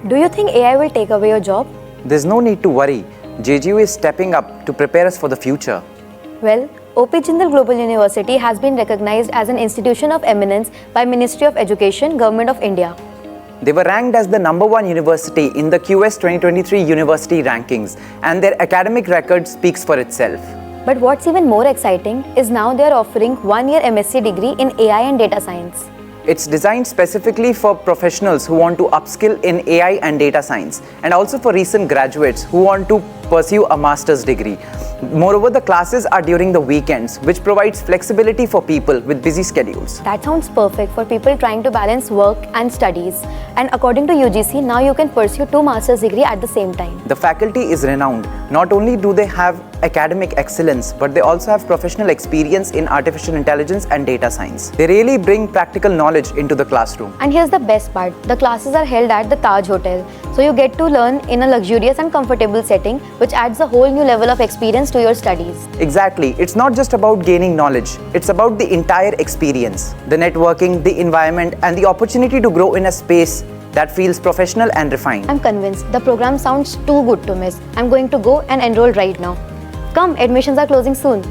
Do you think AI will take away your job? There's no need to worry. JGU is stepping up to prepare us for the future. Well, OP Jindal Global University has been recognized as an institution of eminence by Ministry of Education, Government of India. They were ranked as the #1 university in the QS 2023 university rankings, and their academic record speaks for itself. But what's even more exciting is now they are offering 1-year MSc degree in AI and data science. It's designed specifically for professionals who want to upskill in AI and data science, and also for recent graduates who want to pursue a master's degree. Moreover, the classes are during the weekends, which provides flexibility for people with busy schedules. That sounds perfect for people trying to balance work and studies. And according to UGC, now you can pursue 2 master's degrees at the same time. The faculty is renowned. Not only do they have academic excellence, but they also have professional experience in artificial intelligence and data science. They really bring practical knowledge into the classroom. And here's the best part, the classes are held at the Taj Hotel. So you get to learn in a luxurious and comfortable setting, which adds a whole new level of experience to your studies. Exactly. It's not just about gaining knowledge. It's about the entire experience. The networking, the environment, and the opportunity to grow in a space that feels professional and refined. I'm convinced the program sounds too good to miss. I'm going to go and enroll right now. Come, admissions are closing soon.